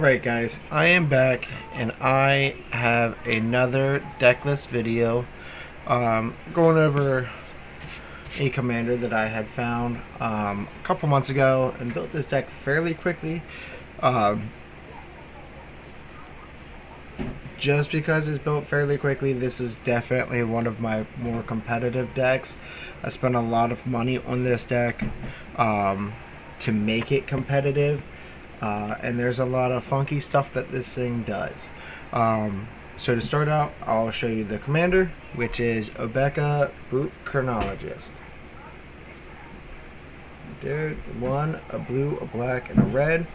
Alright guys, I am back and I have another deck list video going over a commander that I had found a couple months ago and built this deck fairly quickly. Just because it's built fairly quickly, this is definitely one of my more competitive decks. I spent a lot of money on this deck to make it competitive. And there's a lot of funky stuff that this thing does. So to start out, I'll show you the commander, which is Obeka Brute Chronologist. There, one, a blue, a black, and a red.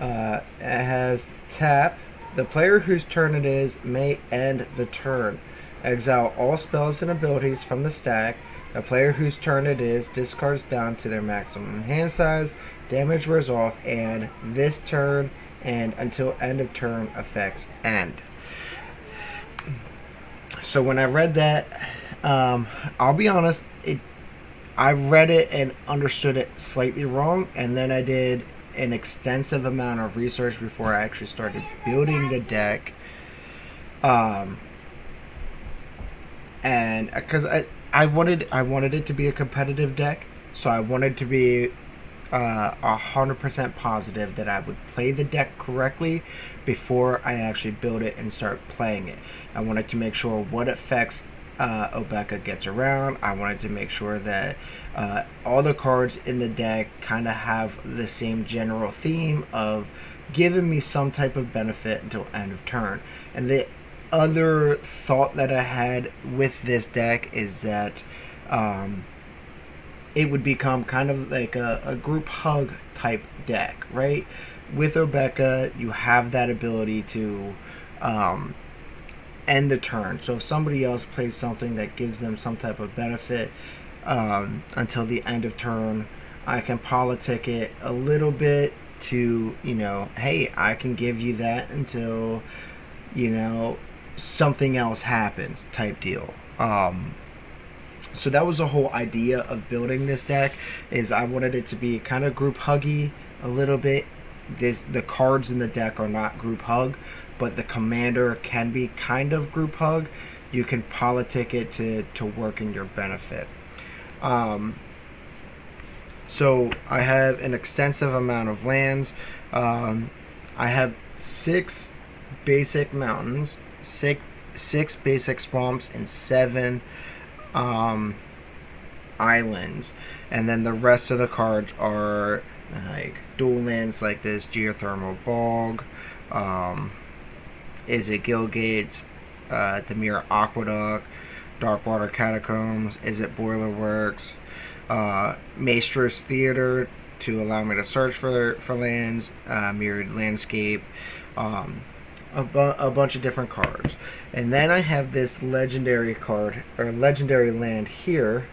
It has tap. The player whose turn it is may end the turn. Exile all spells and abilities from the stack. The player whose turn it is discards down to their maximum hand size. Damage wears off, and this turn and until end of turn effects end. So when I read that, I'll be honest, I read it and understood it slightly wrong, and then I did an extensive amount of research before I actually started building the deck. And because I wanted it to be a competitive deck, so I wanted to be 100% positive that I would play the deck correctly before I actually build it and start playing it. I wanted to make sure what effects Obeka gets around. I wanted to make sure that all the cards in the deck kind of have the same general theme of giving me some type of benefit until end of turn. And the other thought that I had with this deck is that it would become kind of like a group hug type deck, right? With Obeka, you have that ability to end the turn. So if somebody else plays something that gives them some type of benefit until the end of turn, I can politic it a little bit to, hey, I can give you that until, something else happens type deal. So that was the whole idea of building this deck, is I wanted it to be kind of group huggy a little bit. The cards in the deck are not group hug, but the commander can be kind of group hug. You can politic it to work in your benefit. So I have an extensive amount of lands. I have 6 basic mountains, 6 basic swamps, and 7 islands, and then the rest of the cards are like dual lands, like this geothermal bog, is it Gilgates, Demir Aqueduct, Darkwater Catacombs, is it Boiler Works, Maestro's Theater to allow me to search for lands, Mirrored Landscape, a bunch of different cards. And then I have this legendary card, or legendary land here,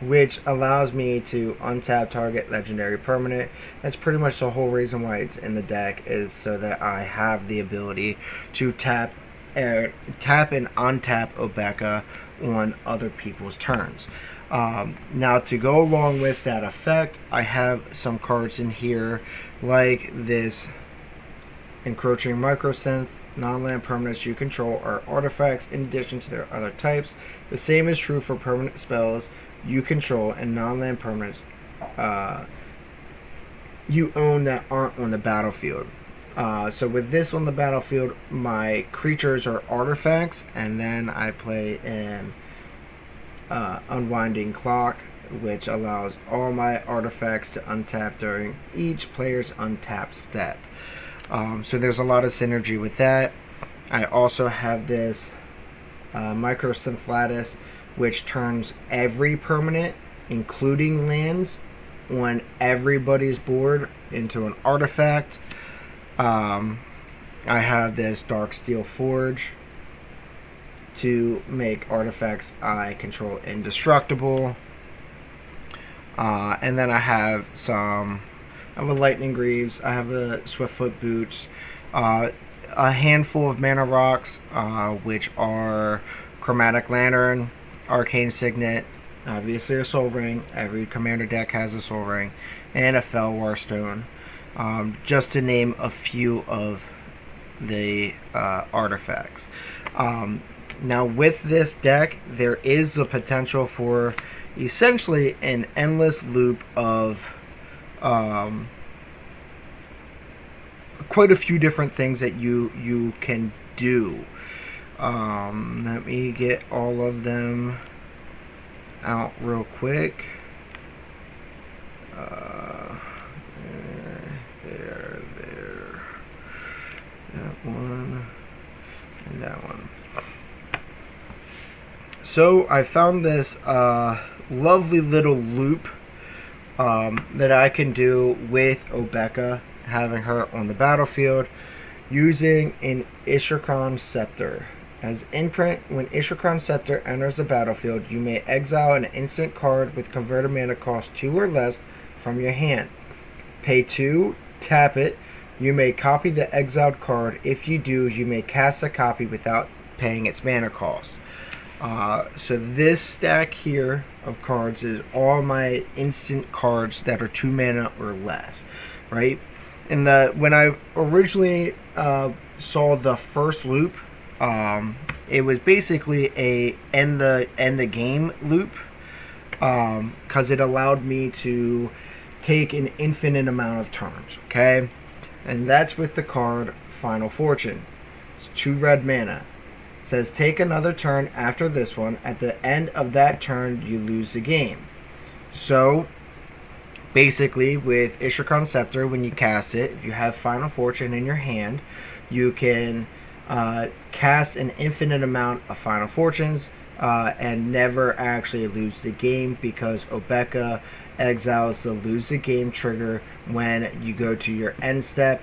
which allows me to untap target legendary permanent. That's pretty much the whole reason why it's in the deck, is so that I have the ability to tap and untap Obeka on other people's turns. Now, to go along with that effect, I have some cards in here like this Encroaching Microsynth. Non-land permanents you control are artifacts in addition to their other types. The same is true for permanent spells you control and non-land permanents you own that aren't on the battlefield. So with this on the battlefield, my creatures are artifacts, and then I play an Unwinding Clock, which allows all my artifacts to untap during each player's untap step. So there's a lot of synergy with that. I also have this Microsynth Lattice, which turns every permanent, including lands, on everybody's board into an artifact. I have this Darksteel Forge to make artifacts I control indestructible. And then I have a Lightning Greaves, I have a Swiftfoot Boots, a handful of mana rocks, which are Chromatic Lantern, Arcane Signet, obviously a Soul Ring. Every commander deck has a Soul Ring, and a Fellwar Stone. just to name a few of the artifacts. Now with this deck, there is the potential for essentially an endless loop of quite a few different things that you can do. Let me get all of them out real quick. There. That one and that one. So I found this lovely little loop that I can do with Obeka, having her on the battlefield, using an Ishrakan Scepter. As imprint, when Ishrakan Scepter enters the battlefield, you may exile an instant card with converted mana cost 2 or less from your hand. Pay 2, tap it. You may copy the exiled card. If you do, you may cast a copy without paying its mana cost. So this stack here of cards is all my instant cards that are 2 mana or less, right? And when I originally saw the first loop, it was basically a end the game loop, because it allowed me to take an infinite amount of turns. Okay, and that's with the card Final Fortune. It's 2 red mana. It says take another turn after this one. At the end of that turn, you lose the game. So basically, with Ishrakan Scepter, when you cast it, if you have Final Fortune in your hand, you can cast an infinite amount of Final Fortunes and never actually lose the game, because Obeka exiles the lose the game trigger when you go to your end step.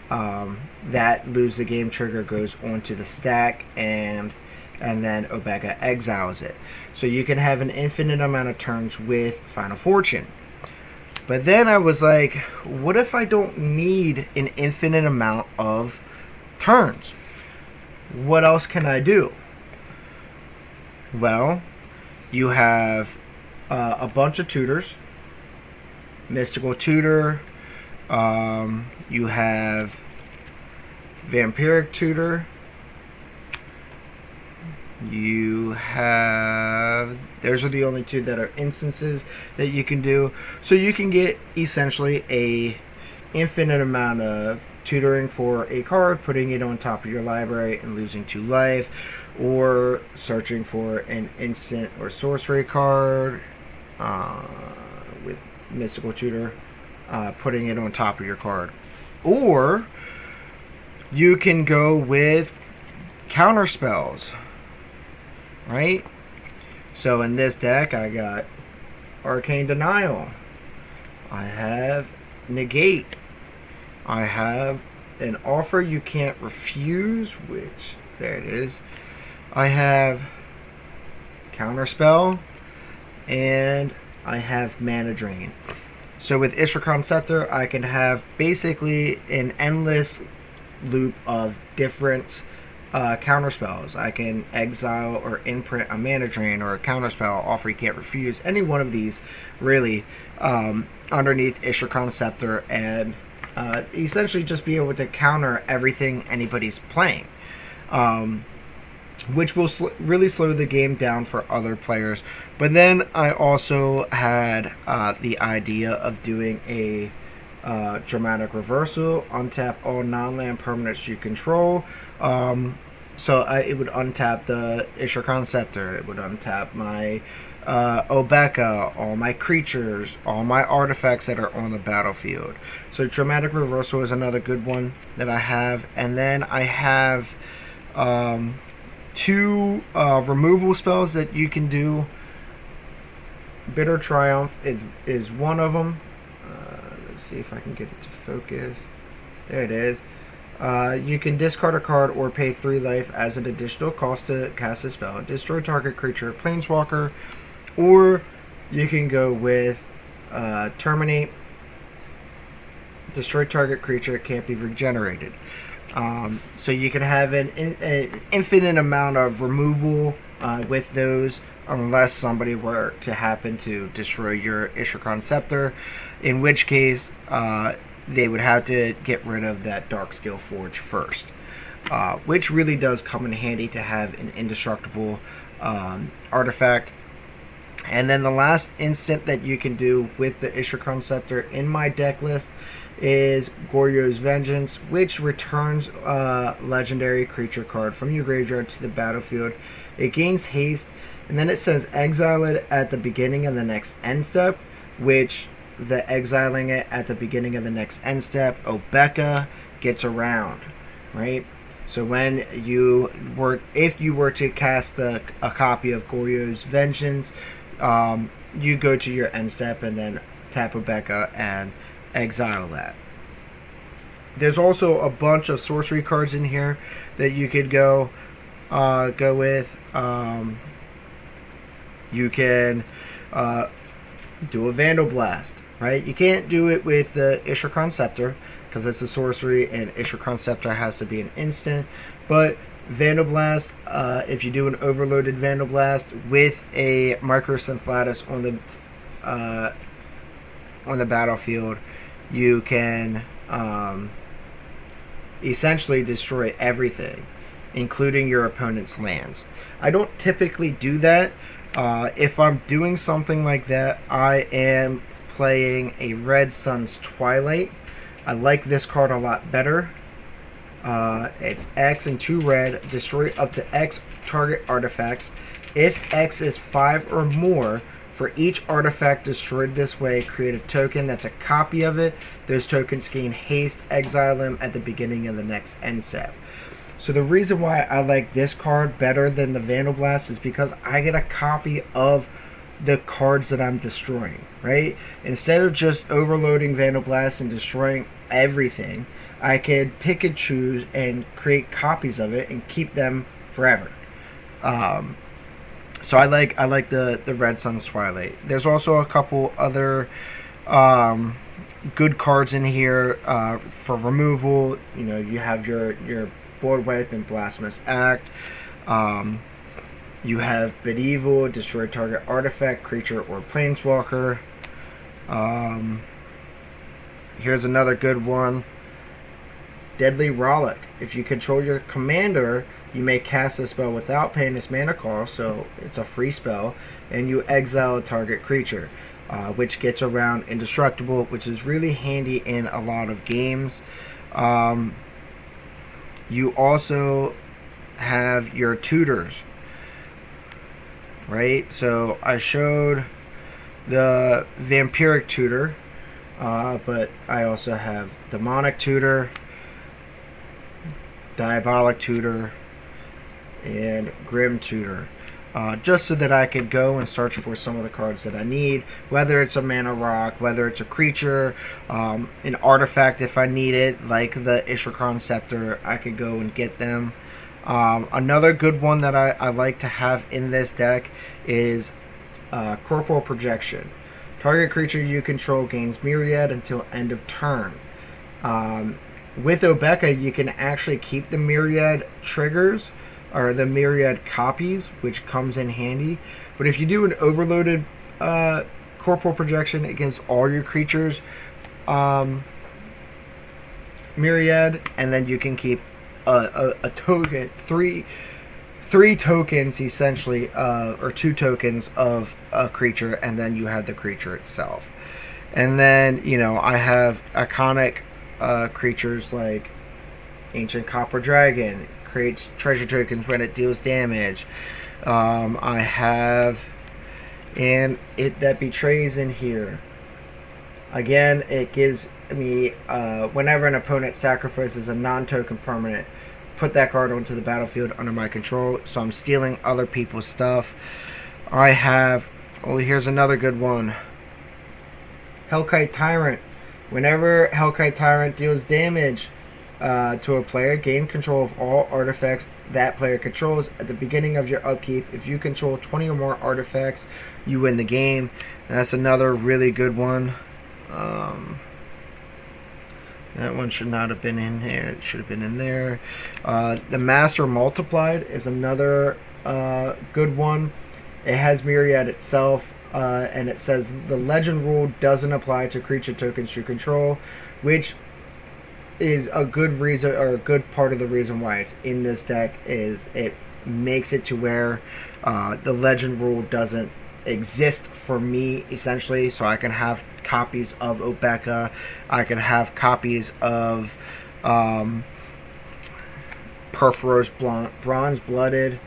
That lose the game trigger goes onto the stack, and then Obeka exiles it. So you can have an infinite amount of turns with Final Fortune. But then I was like, what if I don't need an infinite amount of turns? What else can I do? Well, you have a bunch of tutors. Mystical Tutor. You have Vampiric Tutor. You have, those are the only 2 that are instances that you can do. So you can get essentially a infinite amount of tutoring for a card, putting it on top of your library and losing 2 life, or searching for an instant or sorcery card with Mystical Tutor, putting it on top of your card. Or you can go with counter spells, right? So in this deck, I got Arcane Denial. I have Negate. I have an Offer You Can't Refuse, which, there it is. I have Counterspell, and I have Mana Drain. So with Ishrakan Scepter, I can have basically an endless loop of different counterspells. I can exile or imprint a Mana Drain or a counterspell, Offer You Can't Refuse, any one of these really, underneath Ishrakan Scepter, and essentially just be able to counter everything anybody's playing, which will really slow the game down for other players. But then I also had the idea of doing a dramatic reversal, untap all non-land permanents you control. So it would untap the Ishrakan Scepter, it would untap my Obeka, all my creatures, all my artifacts that are on the battlefield. So dramatic reversal is another good one that I have. And then I have 2 removal spells that you can do. Bitter Triumph is one of them. Let's see if I can get it to focus. There it is. You can discard a card or pay 3 life as an additional cost to cast a spell. Destroy target creature, Planeswalker. Or you can go with Terminate. Destroy target creature, it can't be regenerated. So you can have an infinite amount of removal with those, unless somebody were to happen to destroy your Ishrakan Scepter, in which case they would have to get rid of that Darkscale Forge first, which really does come in handy to have an indestructible artifact. And then the last instant that you can do with the Ishrakron Scepter in my deck list is Goryo's Vengeance, which returns a legendary creature card from your graveyard to the battlefield. It gains haste, and then it says exile it at the beginning of the next end step, which the exiling it at the beginning of the next end step, obeka gets around, right? So when you were, if you were to cast a copy of Goryo's Vengeance, you go to your end step and then tap obeka and exile that. There's also a bunch of sorcery cards in here that you could go with. You can do a Vandal Blast, right? You can't do it with the Ishrakron Scepter because it's a sorcery, and Ishrakron Scepter has to be an instant. But Vandal Blast, if you do an overloaded Vandal Blast with a Microsynth Lattice on the battlefield, you can essentially destroy everything, including your opponent's lands. I don't typically do that. If I'm doing something like that, I am playing a Red Sun's Twilight. I like this card a lot better. It's X and 2 red, destroy up to X target artifacts. If X is 5 or more, for each artifact destroyed this way, create a token that's a copy of it. Those tokens gain haste, exile them at the beginning of the next end step. So the reason why I like this card better than the Vandal Blast is because I get a copy of the cards that I'm destroying, right? Instead of just overloading Vandal Blast and destroying everything, I could pick and choose and create copies of it and keep them forever. So I like the Red Sun's Twilight. There's also a couple other good cards in here for removal. You know, you have your Board Wipe and Blasphemous Act. You have Medieval, destroy target artifact, creature, or planeswalker. Here's another good one. Deadly Rollick. If you control your commander, you may cast a spell without paying its mana cost, so it's a free spell, and you exile a target creature, which gets around indestructible, which is really handy in a lot of games. You also have your tutors, right? So I showed the Vampiric Tutor, but I also have Demonic Tutor, Diabolic Tutor, and Grim Tutor, just so that I could go and search for some of the cards that I need, whether it's a mana rock, whether it's a creature, an artifact if I need it, like the Ishrakron Scepter, I could go and get them. Another good one that I like to have in this deck is Corporal Projection. Target creature you control gains Myriad until end of turn. With obeka, you can actually keep the Myriad triggers, or the Myriad copies, which comes in handy. But if you do an overloaded Corporal Projection against all your creatures, Myriad, and then you can keep a token, three tokens essentially, or 2 tokens of a creature, and then you have the creature itself. And then, you know, I have iconic creatures like Ancient Copper Dragon, creates treasure tokens when it deals damage. I have and It That Betrays in here. Again, it gives me, whenever an opponent sacrifices a non-token permanent, put that card onto the battlefield under my control, so I'm stealing other people's stuff. I have, oh, here's another good one. Hellkite Tyrant. Whenever Hellkite Tyrant deals damage to a player, gain control of all artifacts that player controls at the beginning of your upkeep. If you control 20 or more artifacts, you win the game. And that's another really good one. That one should not have been in here. It should have been in there. The Master Multiplied is another good one. It has Myriad itself, and it says the legend rule doesn't apply to creature tokens you control. which is a good reason, or a good part of the reason why it's in this deck, is it makes it to where the legend rule doesn't exist for me, essentially. So I can have copies of Obeka, I can have copies of Perforos Bronze Blooded,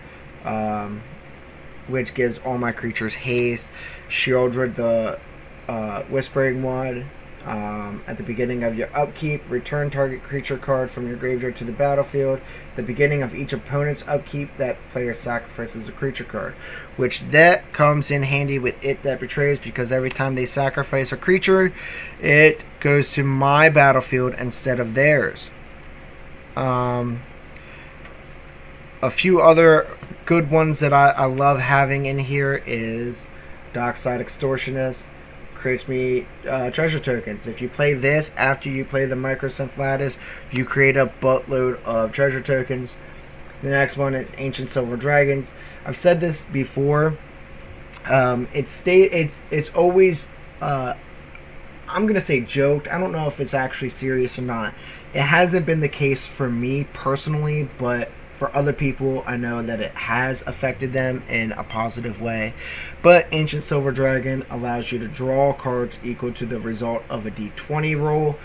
which gives all my creatures haste. Shieldred, the Whispering one. At the beginning of your upkeep, return target creature card from your graveyard to the battlefield. At the beginning of each opponent's upkeep, that player sacrifices a creature card, which that comes in handy with It That Betrays, because every time they sacrifice a creature, it goes to my battlefield instead of theirs. A few other good ones that I love having in here is Dockside Extortionist. Creates me treasure tokens. If you play this after you play the Microsynth Lattice, you create a buttload of treasure tokens. The next one is Ancient Silver Dragons. I've said this before. It's always I'm gonna say joked. I don't know if it's actually serious or not. It hasn't been the case for me personally, but for other people, I know that it has affected them in a positive way. But Ancient Silver Dragon allows you to draw cards equal to the result of a d20 roll,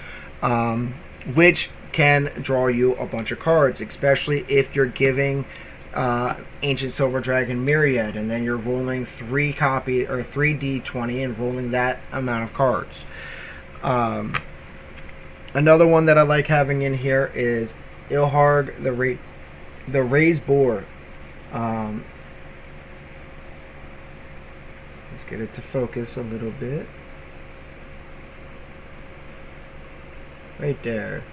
which can draw you a bunch of cards, especially if you're giving Ancient Silver Dragon Myriad, and then you're rolling 3 d20 and rolling that amount of cards. Another one that I like having in here is Ilharg, the Raised Boar. Let's get it to focus a little bit. Right there.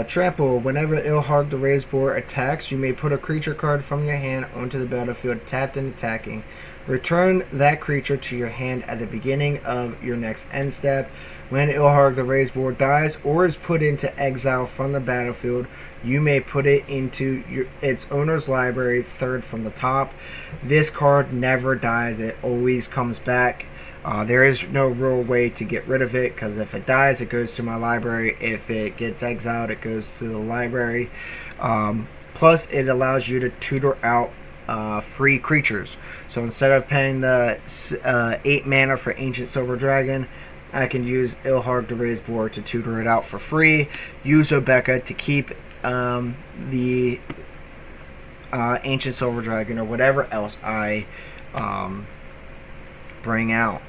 Trample. Whenever Ilharg the Raised Boar attacks, you may put a creature card from your hand onto the battlefield, tapped and attacking. Return that creature to your hand at the beginning of your next end step. When Ilharg the Raised Boar dies or is put into exile from the battlefield, you may put it into its owner's library, third from the top. This card never dies. It always comes back. There is no real way to get rid of it, because if it dies, it goes to my library. If it gets exiled, it goes to the library. Plus, it allows you to tutor out free creatures. So instead of paying the 8 mana for Ancient Silver Dragon, I can use Ilharg the Raised Boar to tutor it out for free. Use Obeka to keep the Ancient Silver Dragon or whatever else I bring out.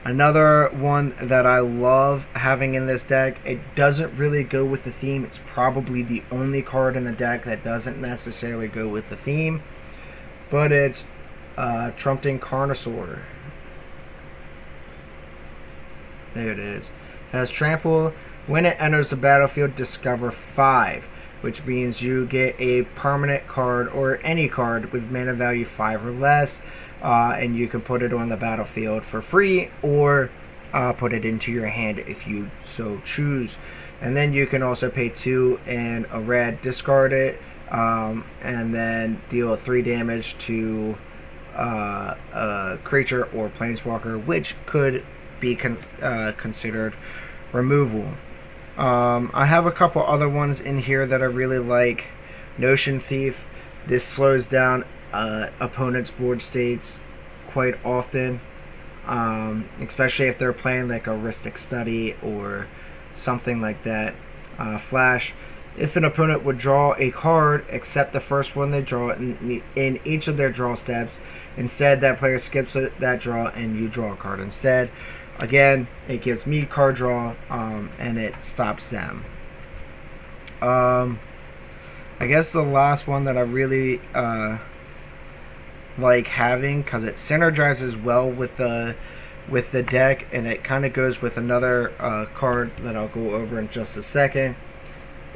Another one that I love having in this deck, it doesn't really go with the theme. It's probably the only card in the deck that doesn't necessarily go with the theme, but it's Trumpeting Carnosaur. There it is. It has Trample. When it enters the battlefield, discover 5, which means you get a permanent card or any card with mana value 5 or less, and you can put it on the battlefield for free, or put it into your hand if you so choose. And then you can also pay 2 and a red, discard it, and then deal 3 damage to a creature or planeswalker, which could be considered removal. I have a couple other ones in here that I really like. Notion Thief. This slows down opponents' board states quite often, especially if they're playing like a Ristic Study or something like that. Flash. If an opponent would draw a card except the first one they draw in each of their draw steps, instead that player skips that draw and you draw a card instead. Again, it gives me card draw, and it stops them. I guess the last one that I really like having, because it synergizes well with the deck, and it kind of goes with another card that I'll go over in just a second,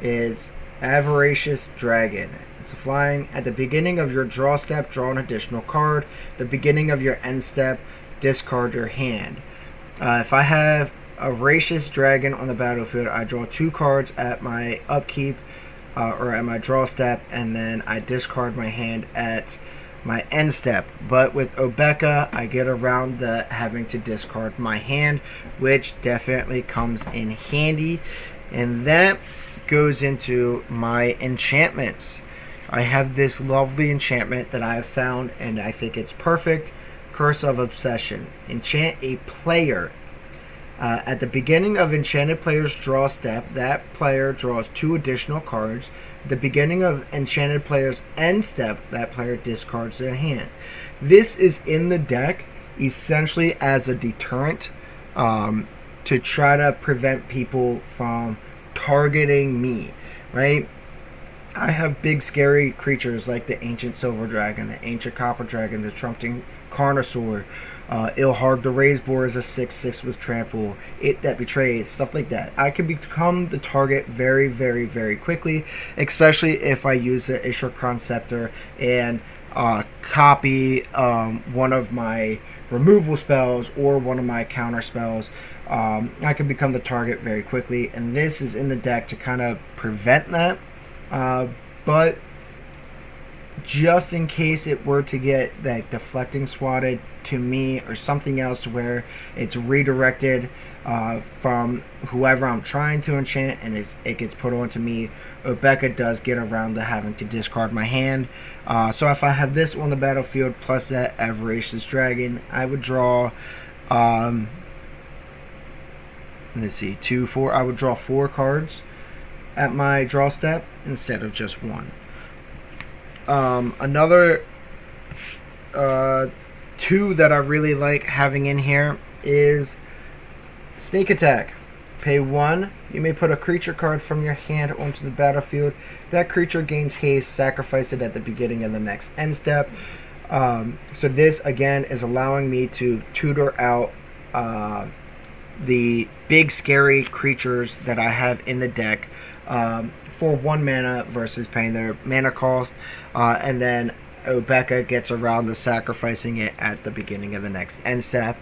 is Avaricious Dragon. It's flying. At the beginning of your draw step, draw an additional card. At the beginning of your end step, discard your hand. If I have a Avaricious Dragon on the battlefield, I draw 2 cards at my upkeep or at my draw step, and then I discard my hand at my end step. But with Obeka, I get around the having to discard my hand, which definitely comes in handy. And that goes into my enchantments. I have this lovely enchantment that I have found, and I think it's perfect. Curse of Obsession. Enchant a player. At the beginning of enchanted player's draw step, that player draws 2 additional cards. At the beginning of enchanted player's end step, that player discards their hand. This is in the deck essentially as a deterrent, to try to prevent people from targeting me, right? I have big scary creatures like the Ancient Silver Dragon, the Ancient Copper Dragon, the Trumping Carnosaur, Ilharg the Raised Boar is a 6/6 with Trample, It That Betrays, stuff like that. I can become the target very, very, very quickly, especially if I use the Ishrakron Scepter and copy one of my removal spells or one of my counter spells. I can become the target very quickly, and this is in the deck to kind of prevent that. But just in case it were to get that deflecting swatted to me or something else to where it's redirected from whoever I'm trying to enchant and it gets put onto me, Obeka does get around to having to discard my hand. So if I have this on the battlefield plus that Avaricious Dragon, I would draw, let's see, 2, 4, I would draw 4 cards at my draw step instead of just 1. Another 2 that I really like having in here is Sneak Attack. Pay 1, you may put a creature card from your hand onto the battlefield. That creature gains haste, sacrifice it at the beginning of the next end step. So this again is allowing me to tutor out the big scary creatures that I have in the deck for 1 mana versus paying their mana cost, and then Obeka gets around to sacrificing it at the beginning of the next end step.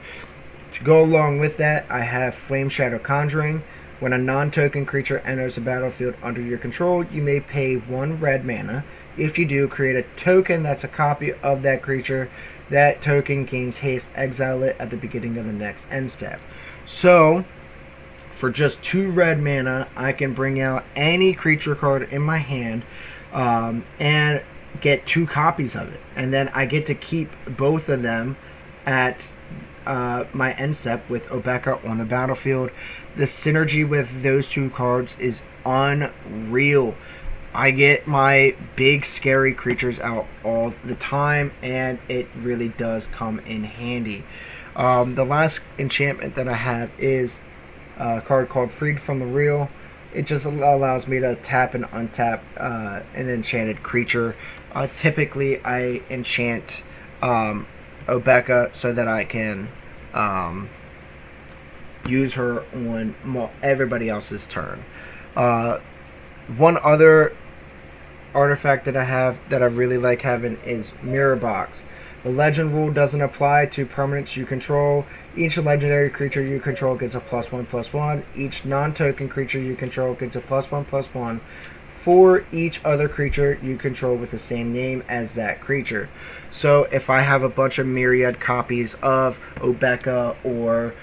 To go along with that, I have Flame Shadow Conjuring. When a non-token creature enters the battlefield under your control, you may pay 1 red mana. If you do, create a token that's a copy of that creature. That token gains haste, exile it at the beginning of the next end step. So, for just 2 red mana, I can bring out any creature card in my hand and get 2 copies of it. And then I get to keep both of them at my end step with Obeka on the battlefield. The synergy with those 2 cards is unreal. I get my big scary creatures out all the time, and it really does come in handy. The last enchantment that I have is a card called Freed from the Real. It just allows me to tap and untap an enchanted creature. Typically I enchant Obeka so that I can use her on everybody else's turn. One other artifact that I have that I really like having is Mirror Box. The legend rule doesn't apply to permanents you control. Each legendary creature you control gets a +1/+1. Each non-token creature you control gets a +1/+1 for each other creature you control with the same name as that creature. So if I have a bunch of myriad copies of Obeka or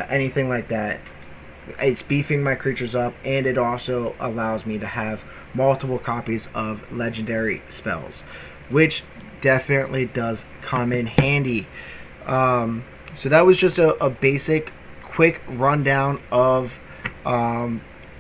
anything like that, it's beefing my creatures up, and it also allows me to have multiple copies of legendary spells, which definitely does come in handy. So that was just a basic quick rundown of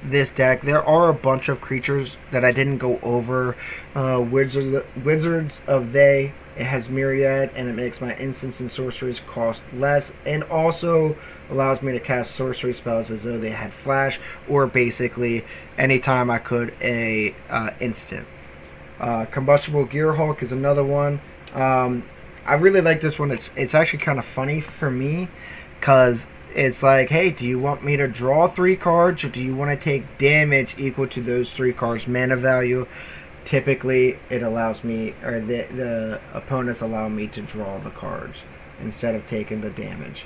this deck. There are a bunch of creatures that I didn't go over. Wizards of They, it has Myriad, and it makes my instants and sorceries cost less, and also allows me to cast sorcery spells as though they had flash, or basically anytime I could a instant. Combustible Gearhulk is another one. I really like this one. It's actually kind of funny for me, because it's like, hey, do you want me to draw 3 cards, or do you want to take damage equal to those 3 cards mana value? Typically it allows me, or the opponents allow me to draw the cards instead of taking the damage.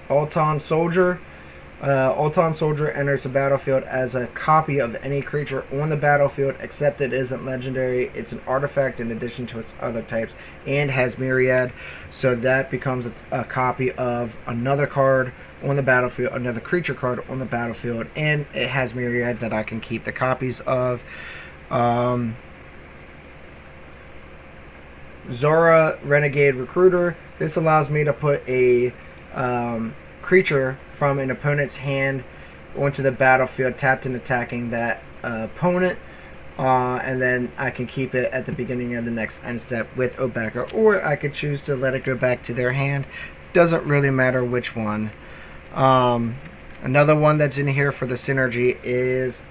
Alton Soldier. Ulton Soldier enters the battlefield as a copy of any creature on the battlefield, except it isn't legendary. It's an artifact in addition to its other types, and has Myriad, so that becomes a copy of another card on the battlefield, another creature card on the battlefield, and it has Myriad that I can keep the copies of. Zora Renegade Recruiter. This allows me to put a creature from an opponent's hand onto the battlefield, tapped and attacking that opponent, and then I can keep it at the beginning of the next end step with obeka, or I could choose to let it go back to their hand. Doesn't really matter which one. Another one that's in here for the synergy is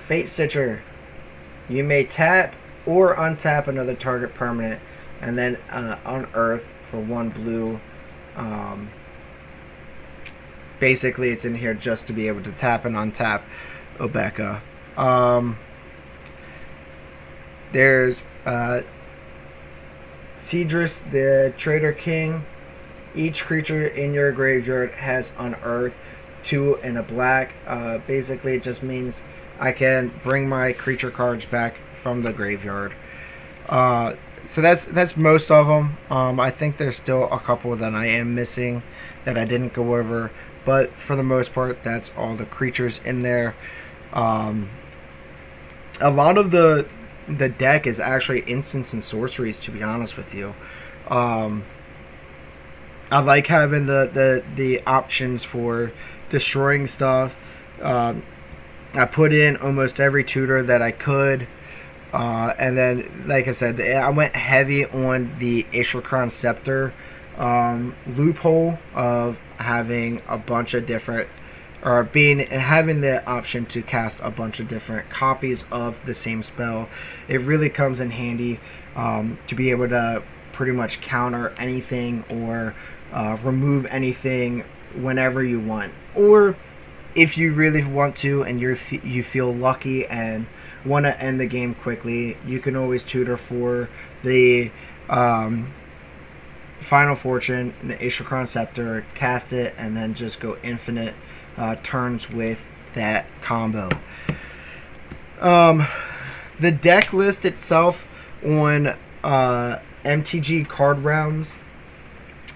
Fate Stitcher. You may tap or untap another target permanent, and then unearth for 1 blue. Basically, it's in here just to be able to tap and untap obeka. There's Cedrus, the Trader King. Each creature in your graveyard has unearthed 2 and a black. Basically, it just means I can bring my creature cards back from the graveyard. So that's most of them. I think there's still a couple that I am missing that I didn't go over, but for the most part, that's all the creatures in there. A lot of the deck is actually instants and sorceries, to be honest with you. I like having the options for destroying stuff. I put in almost every tutor that I could. And then, like I said, I went heavy on the Ishrakron Scepter loophole of having a bunch of different, or having the option to cast a bunch of different copies of the same spell. It really comes in handy to be able to pretty much counter anything or remove anything whenever you want, or if you really want to and you feel lucky and want to end the game quickly, you can always tutor for the Final Fortune, the Ishrakron Scepter, cast it, and then just go infinite turns with that combo. The deck list itself on MTG Card Rounds,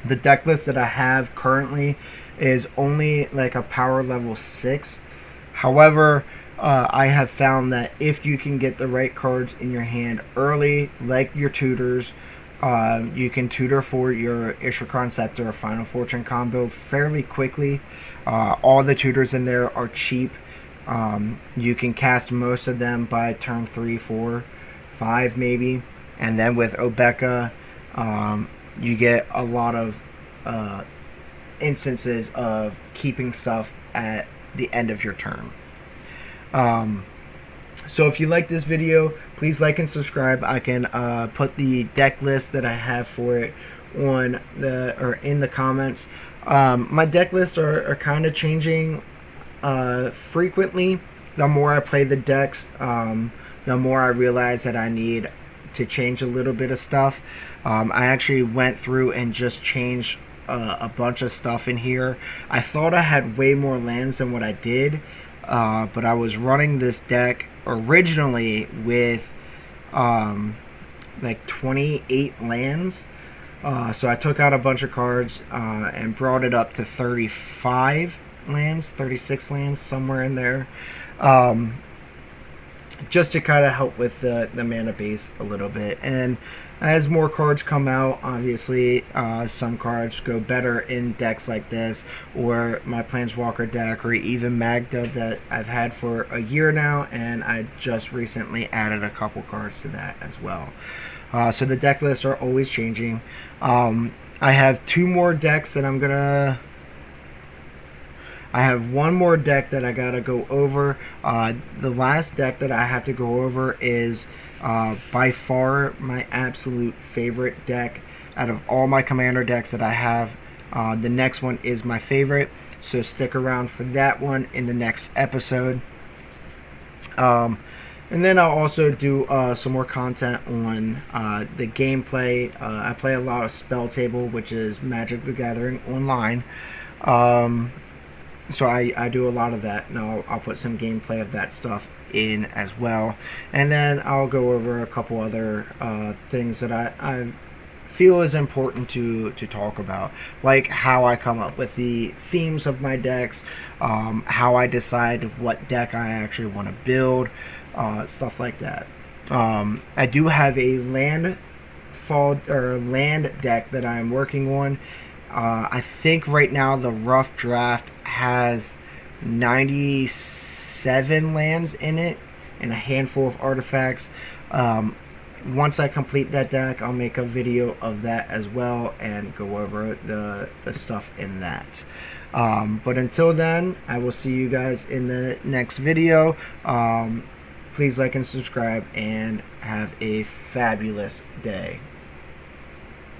the deck list that I have currently is only like a power level 6. However, I have found that if you can get the right cards in your hand early, like your tutors, you can tutor for your Ishrakron Scepter or Final Fortune combo fairly quickly. All the tutors in there are cheap. You can cast most of them by turn 3, 4, 5 maybe. And then with obeka, you get a lot of instances of keeping stuff at the end of your turn. So if you like this video, please like and subscribe. I can put the deck list that I have for it on in the comments. My deck lists are kind of changing frequently. The more I play the decks, the more I realize that I need to change a little bit of stuff. I actually went through and just changed a bunch of stuff in here. I thought I had way more lands than what I did, but I was running this deck originally with like 28 lands. So I took out a bunch of cards and brought it up to 35 lands, 36 lands, somewhere in there. Just to kind of help with the mana base a little bit. And as more cards come out, obviously some cards go better in decks like this, or my Planeswalker deck, or even Magda that I've had for a year now, and I just recently added a couple cards to that as well. So the deck lists are always changing. I have 2 more decks that I have 1 more deck that I gotta go over. The last deck that I have to go over is by far my absolute favorite deck out of all my commander decks that I have. The next one is my favorite, so stick around for that one in the next episode. And then I'll also do some more content on the gameplay. I play a lot of Spell Table, which is Magic the Gathering online. So I do a lot of that, and I'll put some gameplay of that stuff in as well. And then I'll go over a couple other things that I feel is important to talk about, like how I come up with the themes of my decks, how I decide what deck I actually want to build, stuff like that. I do have a land deck that I'm working on. I think right now the rough draft has 97 lands in it and a handful of artifacts. Once I complete that deck, I'll make a video of that as well and go over the stuff in that. But until then, I will see you guys in the next video. Please like and subscribe, and have a fabulous day.